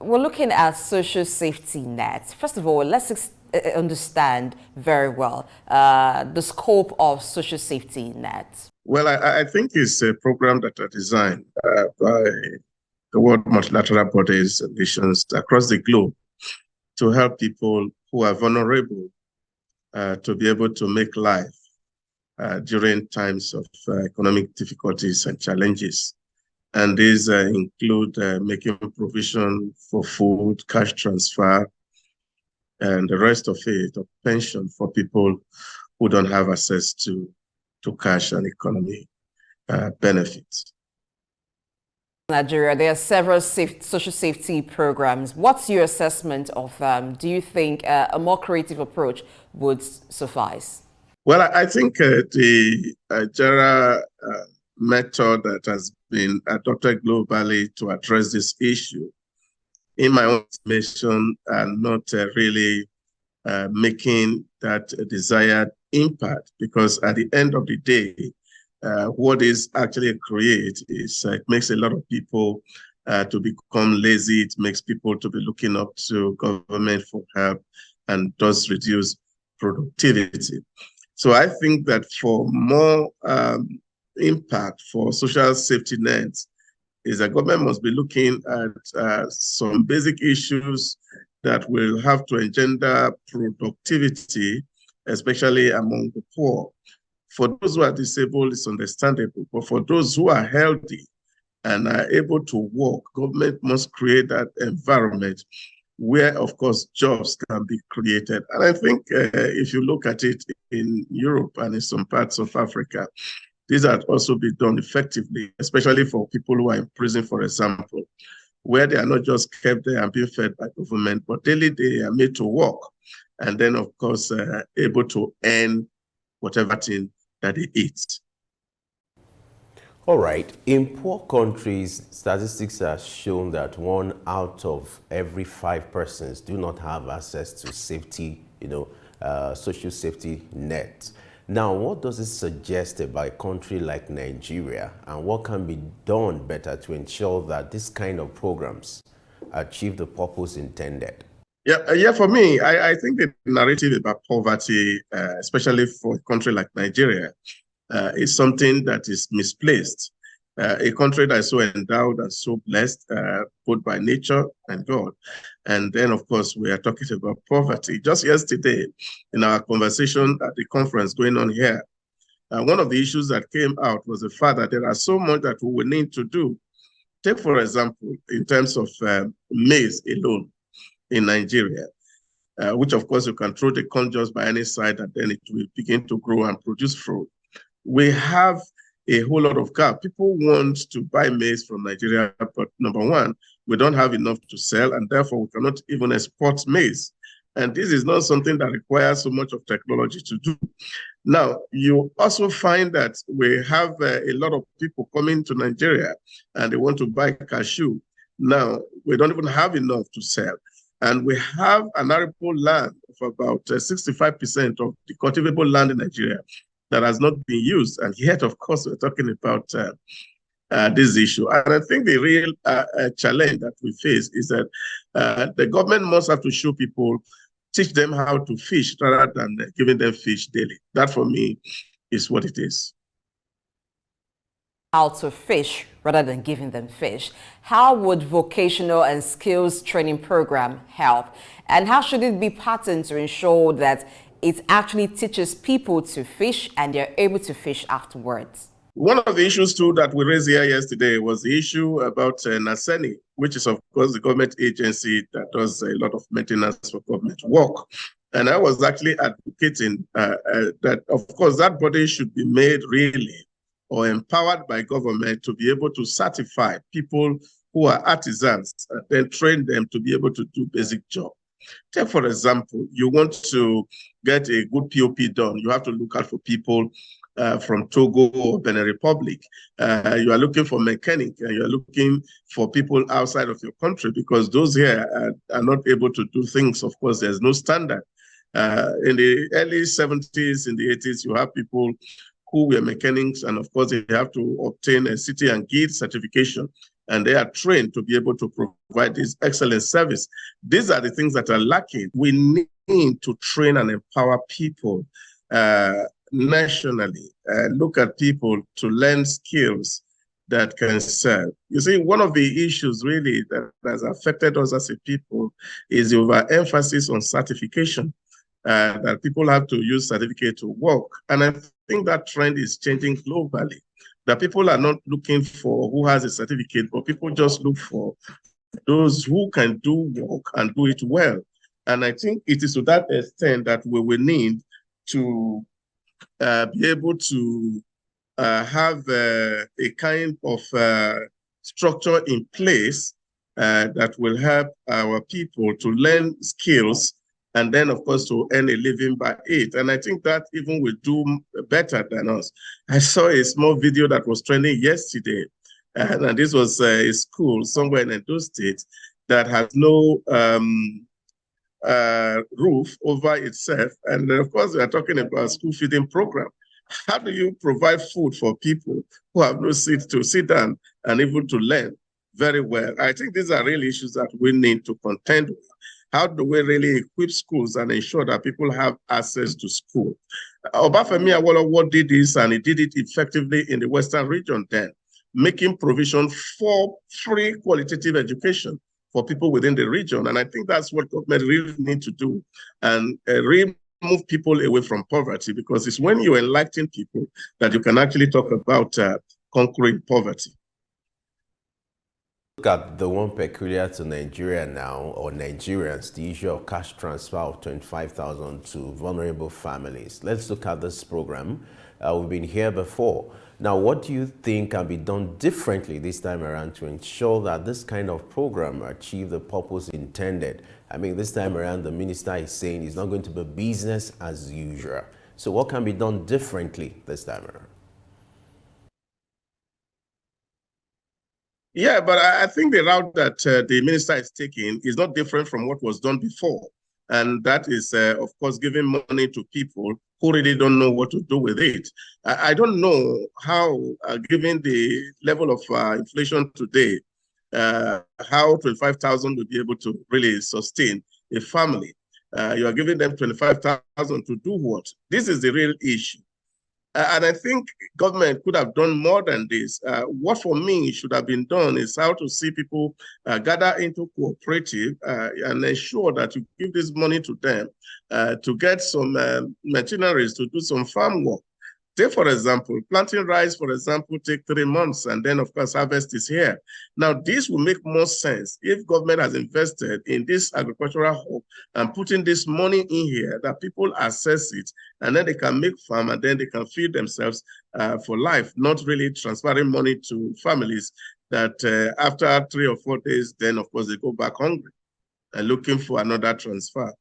we're looking at social safety nets. First of all, understand very well the scope of social safety nets. Well, I think it's a program that are designed by the world multilateral bodies and nations across the globe to help people who are vulnerable to be able to make life during times of economic difficulties and challenges. And these include making provision for food, cash transfer, and the rest of it, of pension for people who don't have access to cash and economy benefits. Nigeria, there are several social safety programs. What's your assessment of them? Do you think a more creative approach would suffice? Well, I think the general method that has been adopted globally to address this issue, in my own estimation, are not really making that desired impact, because at the end of the day, what is actually create is it makes a lot of people to become lazy. It makes people to be looking up to government for help and does reduce productivity. So I think that for more impact for social safety nets, is that government must be looking at some basic issues that will have to engender productivity, especially among the poor. For those who are disabled, it's understandable, but for those who are healthy and are able to work, government must create that environment where, of course, jobs can be created. And I think if you look at it in Europe and in some parts of Africa, these are also be done effectively, especially for people who are in prison, for example, where they are not just kept there and being fed by government, but daily they are made to work. And then, of course, able to earn whatever thing that they eat. All right. In poor countries, statistics have shown that 1 out of every 5 persons do not have access to safety, social safety net. Now, what does it suggest about a country like Nigeria, and what can be done better to ensure that this kind of programs achieve the purpose intended? Yeah. For me, I think the narrative about poverty, especially for a country like Nigeria, is something that is misplaced. A country that is so endowed and so blessed, both by nature and God. And then, of course, we are talking about poverty. Just yesterday, in our conversation at the conference going on here, one of the issues that came out was the fact that there are so much that we will need to do. Take, for example, in terms of maize alone in Nigeria, which, of course, you can throw the corn just by any side, and then it will begin to grow and produce fruit. We have a whole lot of gap. People want to buy maize from Nigeria, but number one, we don't have enough to sell, and therefore we cannot even export maize. And this is not something that requires so much of technology to do. Now, you also find that we have a lot of people coming to Nigeria and they want to buy cashew. Now, we don't even have enough to sell. And we have an arable land of about 65% of the cultivable land in Nigeria that has not been used. And yet, of course, we're talking about this issue. And I think the real challenge that we face is that the government must have to show people, teach them how to fish rather than giving them fish daily. That, for me, is what it is. How to fish rather than giving them fish. How would vocational and skills training program help? And how should it be patterned to ensure that it actually teaches people to fish and they're able to fish afterwards? One of the issues, too, that we raised here yesterday was the issue about NASENI, which is, of course, the government agency that does a lot of maintenance for government work. And I was actually advocating that, of course, that body should be made really or empowered by government to be able to certify people who are artisans and then train them to be able to do basic job. Take, for example, you want to get a good POP done, you have to look out for people from Togo or Benin Republic. You are looking for mechanic, and you are looking for people outside of your country, because those here are not able to do things. Of course, there's no standard. In the early 70s, in the 80s, you have people who were mechanics, and of course, they have to obtain a city and guild certification and they are trained to be able to provide this excellent service. These are the things that are lacking. We need to train and empower people nationally. Look at people to learn skills that can serve. You see, one of the issues really that has affected us as a people is the overemphasis on certification, that people have to use certificate to work. And I think that trend is changing globally, that people are not looking for who has a certificate, but people just look for those who can do work and do it well. And I think it is to that extent that we will need to be able to have a kind of structure in place that will help our people to learn skills and then, of course, to earn a living by it. And I think that even will do better than us. I saw a small video that was trending yesterday, and this was a school somewhere in Edo State that has no roof over itself. And of course, we are talking about school feeding program. How do you provide food for people who have no seat to sit down and even to learn very well? I think these are really issues that we need to contend with. How do we really equip schools and ensure that people have access to school? Obafemi Awolowo did this, and he did it effectively in the Western region then, making provision for free qualitative education for people within the region. And I think that's what government really need to do, and remove people away from poverty, because it's when you enlighten people that you can actually talk about conquering poverty. Look at the one peculiar to Nigeria now, or Nigerians, the issue of cash transfer of 25,000 to vulnerable families. Let's look at this program. We've been here before. Now, what do you think can be done differently this time around to ensure that this kind of program achieve the purpose intended? I mean, this time around, the minister is saying it's not going to be business as usual. So what can be done differently this time around? Yeah, but I think the route that the minister is taking is not different from what was done before. And that is, of course, giving money to people who really don't know what to do with it. I don't know how, given the level of inflation today, how 25,000 will be able to really sustain a family. You are giving them 25,000 to do what? This is the real issue. And I think government could have done more than this. What for me should have been done is how to see people gather into cooperative and ensure that you give this money to them to get some machineries to do some farm work. Take, for example, planting rice, for example, take 3 months, and then, of course, harvest is here. Now, this will make more sense if government has invested in this agricultural hub and putting this money in here, that people access it, and then they can make farm, and then they can feed themselves for life, not really transferring money to families that after 3 or 4 days, then, of course, they go back hungry and looking for another transfer.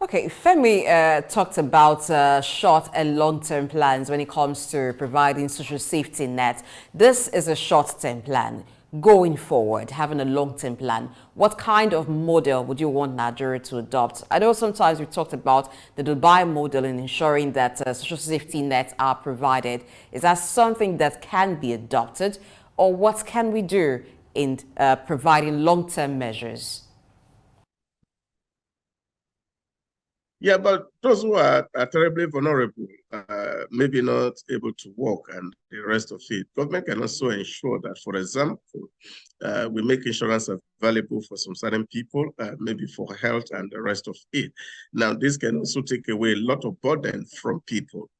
Okay, Femi talked about short and long-term plans when it comes to providing social safety net. This is a short-term plan. Going forward, having a long-term plan, what kind of model would you want Nigeria to adopt? I know sometimes we talked about the Dubai model in ensuring that social safety nets are provided. Is that something that can be adopted, or what can we do in providing long-term measures? Yeah, but those who are terribly vulnerable, maybe not able to work and the rest of it, government can also ensure that, for example, we make insurance available for some certain people, maybe for health and the rest of it. Now, this can also take away a lot of burden from people.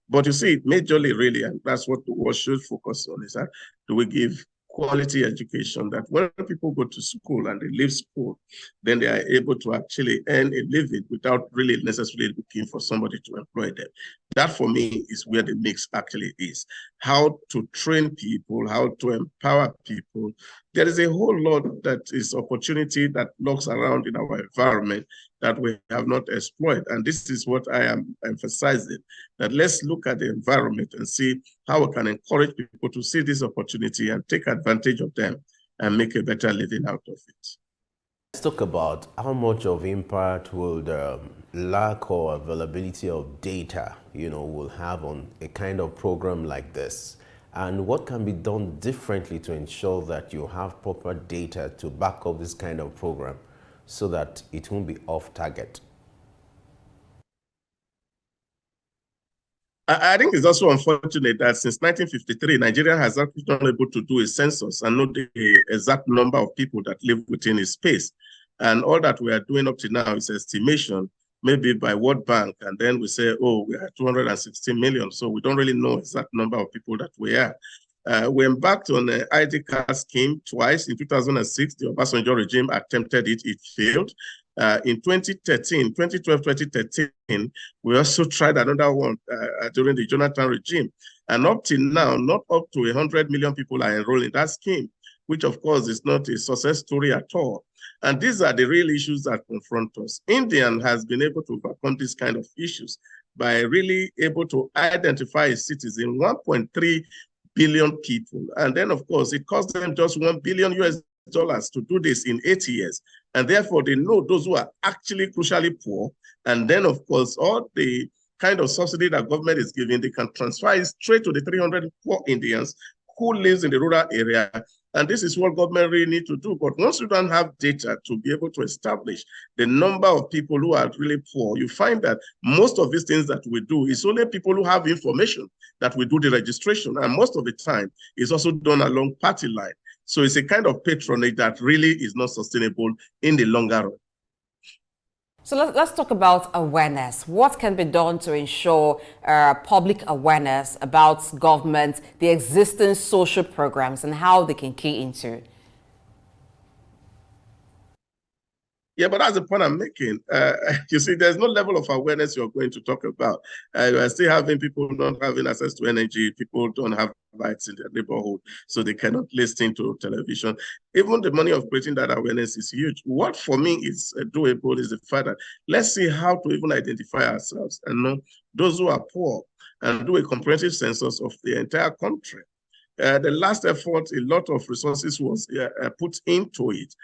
But you see, majorly really, and that's what the world should focus on, is that do we give quality education, that when people go to school and they leave school, then they are able to actually earn a living without really necessarily looking for somebody to employ them. That for me is where the mix actually is. How to train people, how to empower people. There is a whole lot that is opportunity that lurks around in our environment that we have not explored. And this is what I am emphasizing, that let's look at the environment and see how we can encourage people to see this opportunity and take advantage of them and make a better living out of it. Let's talk about how much of impact will the lack or availability of data, will have on a kind of program like this. And what can be done differently to ensure that you have proper data to back up this kind of program so that it won't be off target? I think it's also unfortunate that since 1953, Nigeria has actually not been able to do a census and know the exact number of people that live within its space. And all that we are doing up to now is estimation, maybe by World Bank. And then we say, oh, we are 216 million. So we don't really know exact number of people that we are. We embarked on an ID card scheme twice. In 2006, the Obasanjo regime attempted it, it failed. In 2013, 2012, 2013, we also tried another one during the Jonathan regime. And up till now, not up to 100 million people are enrolled in that scheme, which of course is not a success story at all. And these are the real issues that confront us. India has been able to overcome these kind of issues by really able to identify a citizen, 1.3 billion people. And then, of course, it cost them just $1 billion US to do this in 8 years. And therefore, they know those who are actually crucially poor. And then, of course, all the kind of subsidy that government is giving, they can transfer it straight to the 300 poor Indians who lives in the rural area. And this is what government really need to do. But once you don't have data to be able to establish the number of people who are really poor, you find that most of these things that we do is only people who have information that we do the registration. And most of the time, it's also done along party line. So it's a kind of patronage that really is not sustainable in the longer run. So let's talk about awareness. What can be done to ensure public awareness about government, the existing social programs, and how they can key into it? Yeah, but that's the point I'm making. You see, there's no level of awareness you're going to talk about. You are still having people not having access to energy. People don't have lights in their neighborhood, so they cannot listen to television. Even the money of creating that awareness is huge. What for me is doable is the fact that let's see how to even identify ourselves and know those who are poor and do a comprehensive census of the entire country. The last effort, a lot of resources was put into it.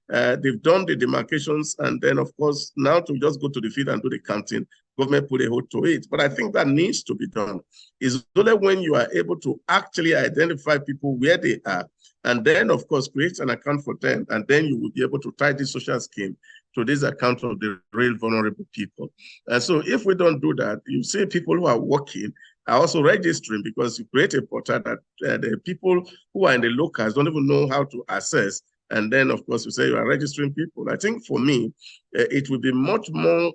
They've done the demarcations, and then, of course, now to just go to the field and do the counting, government put a hold to it. But I think that needs to be done. It's only when you are able to actually identify people where they are, and then, of course, create an account for them, and then you will be able to tie this social scheme to this account of the real vulnerable people. And so if we don't do that, you see people who are working are also registering, because you create a portal that the people who are in the locals don't even know how to access. And then, of course, you say you are registering people. I think for me, it would be much more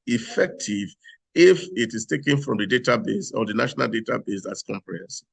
effective if it is taken from the database or the national database that's comprehensive.